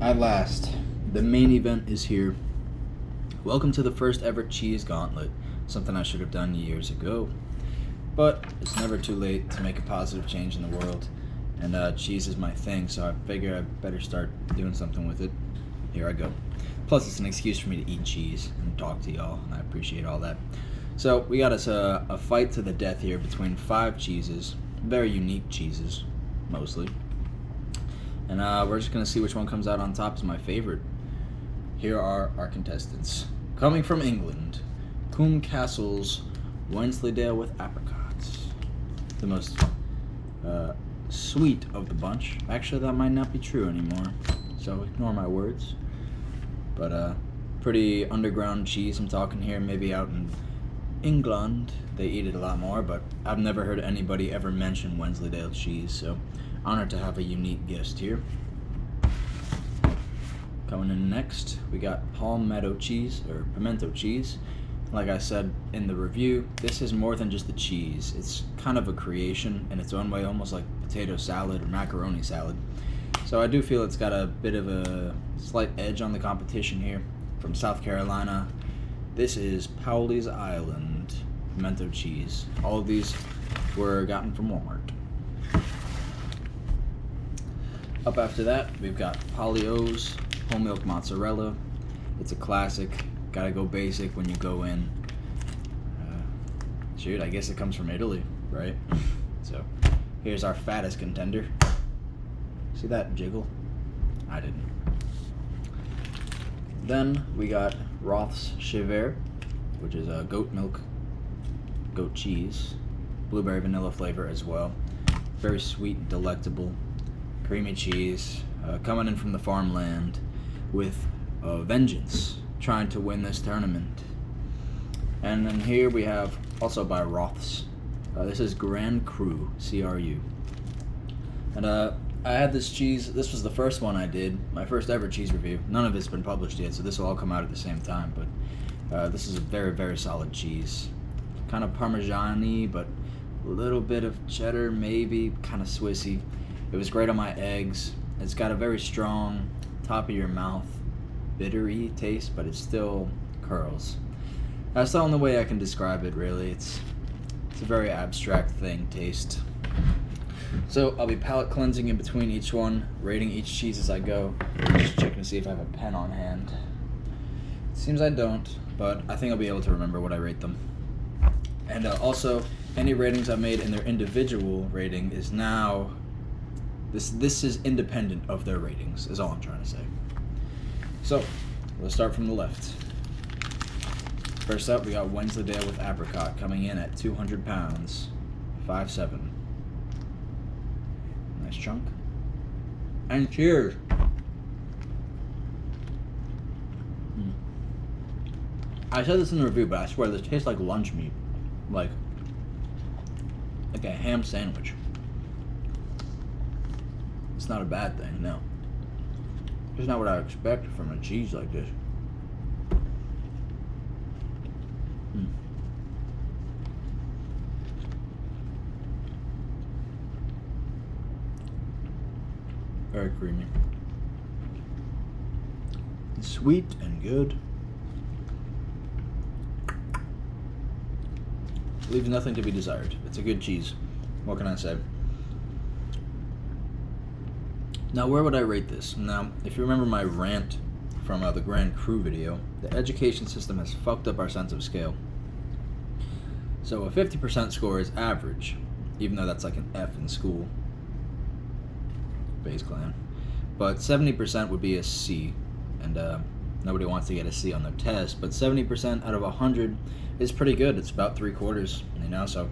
At last, the main event is here. Welcome to the first ever cheese gauntlet, something I should have done years ago. But it's never too late to make a positive change in the world, and cheese is my thing, so I figure I better start doing something with it. Here I go. Plus, it's an excuse for me to eat cheese and talk to y'all, and I appreciate all that. So, we got us a fight to the death here between 5 cheeses, very unique cheeses, mostly. And we're just going to see which one comes out on top as my favorite. Here are our contestants. Coming from England, Coombe Castle's Wensleydale with apricots. The most sweet of the bunch. Actually, that might not be true anymore, so ignore my words. But pretty underground cheese I'm talking here. Maybe out in England they eat it a lot more, but I've never heard anybody ever mention Wensleydale cheese, so honored to have a unique guest here. Coming in next, we got Palmetto Cheese, or Pimento Cheese. Like I said in the review, this is more than just a cheese. It's kind of a creation in its own way, almost like potato salad or macaroni salad. So I do feel it's got a bit of a slight edge on the competition here. From South Carolina, this is Paulie's Island Pimento Cheese. All of these were gotten from Walmart. Up after that, we've got Polio's whole milk mozzarella. It's a classic. Gotta go basic when you go in. Shoot, I guess it comes from Italy, right? So, here's our fattest contender. See that jiggle? I didn't. Then we got Roth's Chevre, which is a goat milk, goat cheese, blueberry vanilla flavor as well. Very sweet, delectable. Creamy cheese, coming in from the farmland with vengeance, trying to win this tournament. And then here we have, also by Roth's, this is Grand Cru, C-R-U. And I had this cheese, this was the first one I did, my first ever cheese review. None of it's been published yet, so this will all come out at the same time, but this is a very, very solid cheese. Kind of Parmesan-y, but a little bit of cheddar, maybe, kind of Swissy. It was great on my eggs. It's got a very strong top of your mouth, bittery taste, but it still curls. That's the only way I can describe it, really. It's a very abstract thing, taste. So I'll be palate cleansing in between each one, rating each cheese as I go. Just checking to see if I have a pen on hand. It seems I don't, but I think I'll be able to remember what I rate them. And also, any ratings I made in their individual rating is now... This is independent of their ratings, is all I'm trying to say. So, let's start from the left. First up, we got Wensleydale with apricot coming in at 200 pounds, 5'7". Nice chunk. And cheers! I said this in the review, but I swear this tastes like lunch meat. Like a ham sandwich. It's not a bad thing, no. It's not what I expect from a cheese like this. Very creamy. Sweet and good. Leaves nothing to be desired. It's a good cheese. What can I say? Now, where would I rate this? Now, if you remember my rant from the Grand Cru video, the education system has fucked up our sense of scale. So a 50% score is average, even though that's like an F in school. Base Clan. But 70% would be a C, and nobody wants to get a C on their test, but 70% out of 100 is pretty good. It's about 3/4, you know, so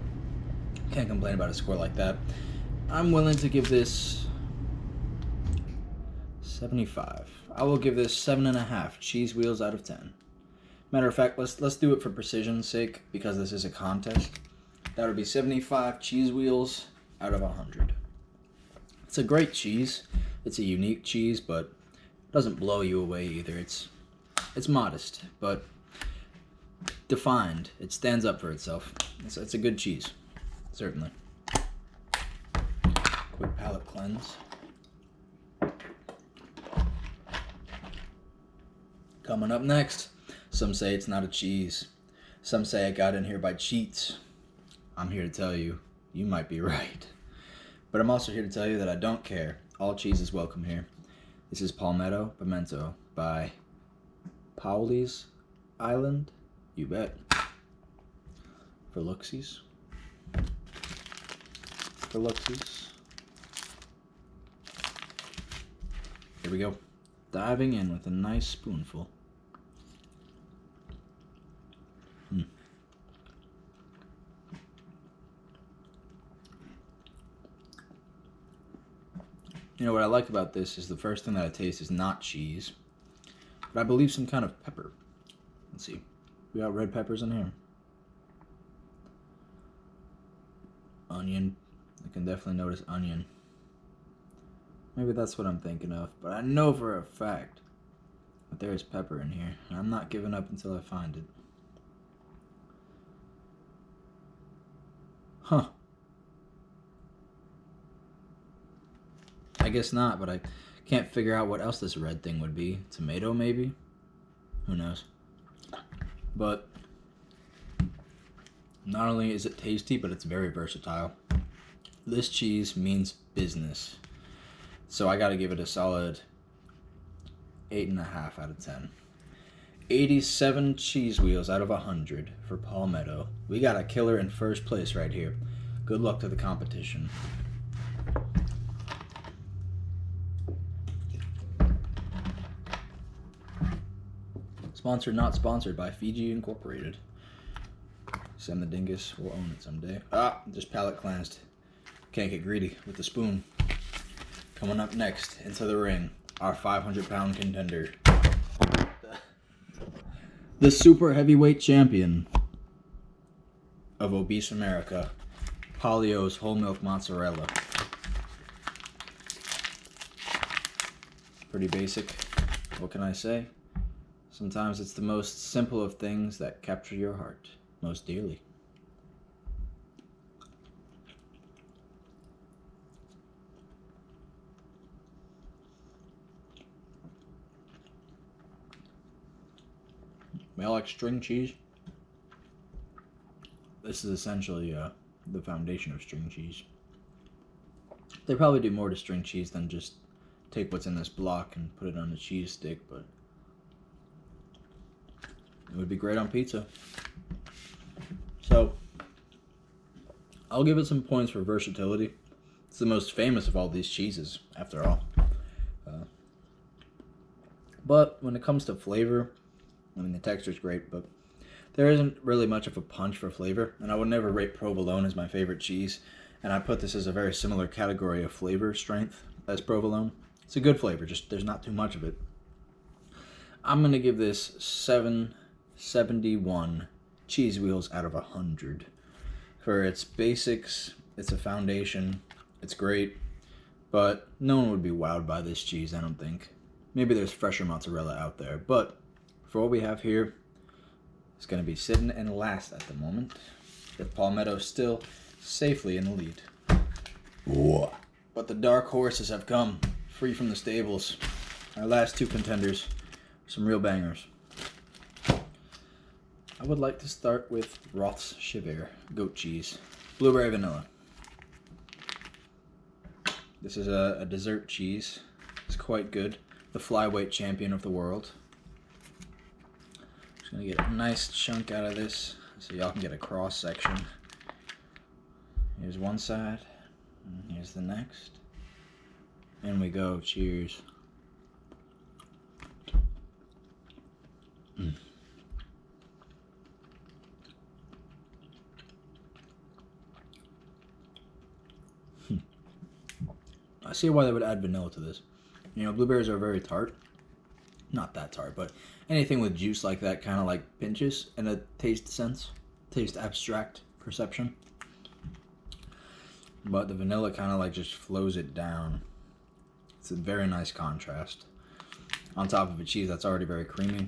can't complain about a score like that. I'm willing to give this 75. I will give this 7.5 cheese wheels out of 10. Matter of fact, let's do it for precision's sake, because this is a contest. That would be 75 cheese wheels out of 100. It's a great cheese. It's a unique cheese, but it doesn't blow you away either. It's modest, but defined. It stands up for itself. It's a good cheese, certainly. Quick palate cleanse. Coming up next, some say it's not a cheese. Some say I got in here by cheats. I'm here to tell you, you might be right. But I'm also here to tell you that I don't care. All cheese is welcome here. This is Palmetto Pimento by Paulie's Island. You bet. For looksies. For looksies. Here we go. Diving in with a nice spoonful. You know what I like about this is the first thing that I taste is not cheese, but I believe some kind of pepper. Let's see. We got red peppers in here. Onion. I can definitely notice onion. Maybe that's what I'm thinking of, but I know for a fact that there is pepper in here, and I'm not giving up until I find it. Huh. I guess not, but I can't figure out what else this red thing would be. Tomato, maybe? Who knows? But not only is it tasty, but it's very versatile. This cheese means business. So I gotta give it a solid 8.5 out of 10. 87 cheese wheels out of 100 for Palmetto. We got a killer in first place right here. Good luck to the competition. Sponsored, not sponsored by Fiji Incorporated. Sam the Dingus will own it someday. Just palate cleansed. Can't get greedy with the spoon. Coming up next into the ring, our 500-pound contender. The super heavyweight champion of obese America, Polio's whole milk mozzarella. Pretty basic. What can I say? Sometimes it's the most simple of things that capture your heart most dearly. I like string cheese. This is essentially the foundation of string cheese. They probably do more to string cheese than just take what's in this block and put it on a cheese stick, but it would be great on pizza. So, I'll give it some points for versatility. It's the most famous of all these cheeses, after all. But when it comes to flavor, I mean, the texture's great, but there isn't really much of a punch for flavor, and I would never rate provolone as my favorite cheese, and I put this as a very similar category of flavor strength as provolone. It's a good flavor, just there's not too much of it. I'm going to give this 771 cheese wheels out of 100. For its basics, it's a foundation, it's great, but no one would be wowed by this cheese, I don't think. Maybe there's fresher mozzarella out there, but for what we have here, it's going to be sitting in last at the moment, with Palmetto still safely in the lead. Whoa. But the dark horses have come, free from the stables. Our last two contenders, some real bangers. I would like to start with Roth's Chevre goat cheese, blueberry vanilla. This is a dessert cheese. It's quite good. The flyweight champion of the world. Just gonna get a nice chunk out of this so y'all can get a cross section. Here's one side, and here's the next. In we go. Cheers. I see why they would add vanilla to this. You know, blueberries are very tart. Not that tart, but anything with juice like that kind of like pinches in a taste sense. Taste abstract perception. But the vanilla kind of like just flows it down. It's a very nice contrast. On top of a cheese that's already very creamy.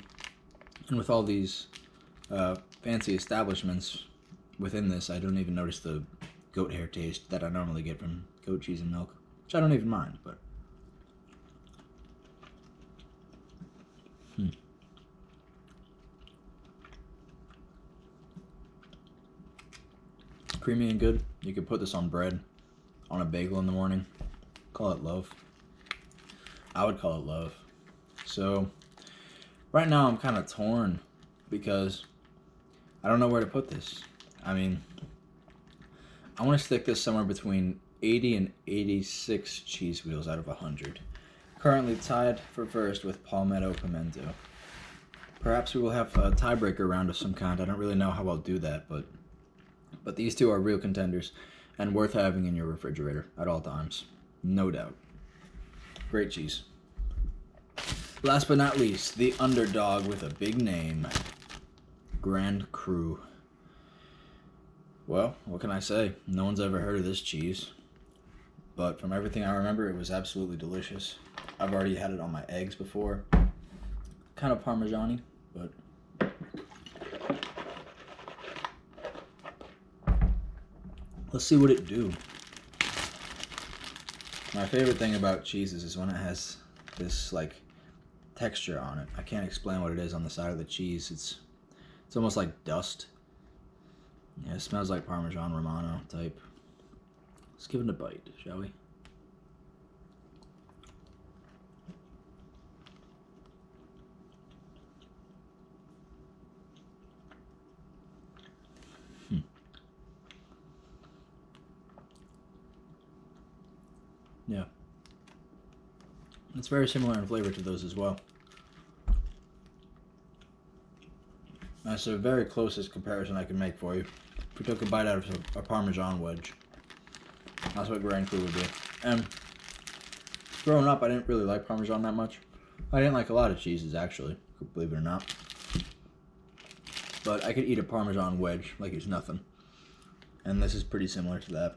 And with all these fancy establishments within this, I don't even notice the goat hair taste that I normally get from goat cheese and milk. Which I don't even mind, but Creamy and good. You could put this on bread, on a bagel in the morning. Call it love. I would call it love. So right now I'm kind of torn because I don't know where to put this. I mean, I want to stick this somewhere between 80 and 86 cheese wheels out of 100. Currently tied for first with Palmetto Pimento. Perhaps we will have a tiebreaker round of some kind. I don't really know how I'll do that, but these two are real contenders and worth having in your refrigerator at all times. No doubt. Great cheese. Last but not least, the underdog with a big name. Grand Cru. Well, what can I say? No one's ever heard of this cheese. But from everything I remember, it was absolutely delicious. I've already had it on my eggs before. Kind of Parmesan-y, but let's see what it do. My favorite thing about cheeses is when it has this like texture on it. I can't explain what it is on the side of the cheese. It's almost like dust. Yeah, it smells like Parmesan Romano type. Let's give it a bite, shall we? Yeah. It's very similar in flavor to those as well. That's the very closest comparison I can make for you. If we took a bite out of a Parmesan wedge, that's what Grand Cru would be. And growing up, I didn't really like Parmesan that much. I didn't like a lot of cheeses, actually, believe it or not. But I could eat a Parmesan wedge like it's nothing. And this is pretty similar to that.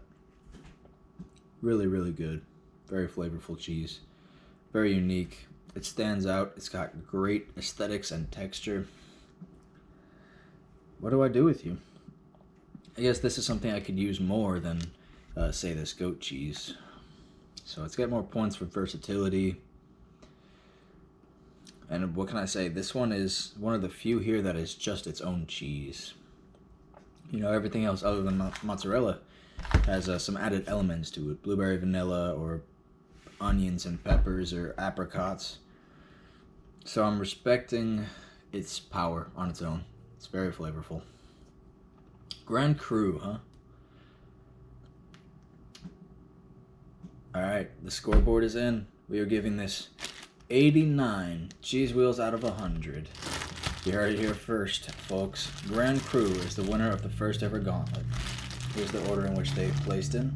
Really, really good. Very flavorful cheese. Very unique. It stands out. It's got great aesthetics and texture. What do I do with you? I guess this is something I could use more than, say, this goat cheese. So let's get more points for versatility. And what can I say? This one is one of the few here that is just its own cheese. You know, everything else other than mozzarella has some added elements to it. Blueberry vanilla or onions and peppers or apricots. So I'm respecting its power on its own. It's very flavorful. Grand Cru, huh? Alright, the scoreboard is in. We are giving this 89 cheese wheels out of 100. You heard it here first, folks. Grand Cru is the winner of the first ever Gauntlet. Here's the order in which they placed in.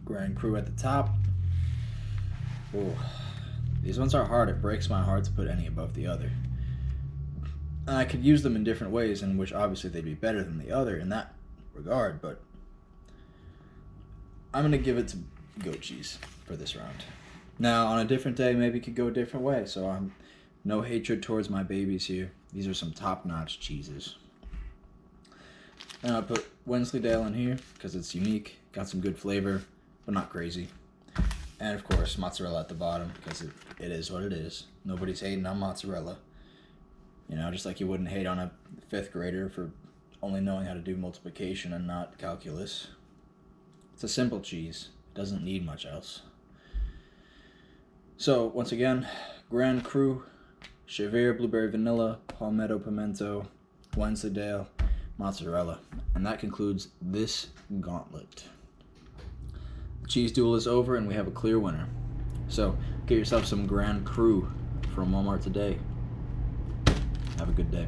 Grand Cru at the top. Ooh. These ones are hard. It breaks my heart to put any above the other. And I could use them in different ways in which obviously they'd be better than the other in that regard, but I'm going to give it to goat cheese for this round. Now, on a different day, maybe it could go a different way, so I'm no hatred towards my babies here. These are some top-notch cheeses. And I'll put Wensleydale in here because it's unique, got some good flavor, but not crazy. And of course, mozzarella at the bottom because it is what it is. Nobody's hating on mozzarella. You know, just like you wouldn't hate on a 5th grader for only knowing how to do multiplication and not calculus. It's a simple cheese. It doesn't need much else. So, once again, Grand Cru, Chevre blueberry vanilla, Palmetto pimento, Wensleydale, mozzarella. And that concludes this gauntlet. The cheese duel is over and we have a clear winner. So, get yourself some Grand Cru from Walmart today. Have a good day.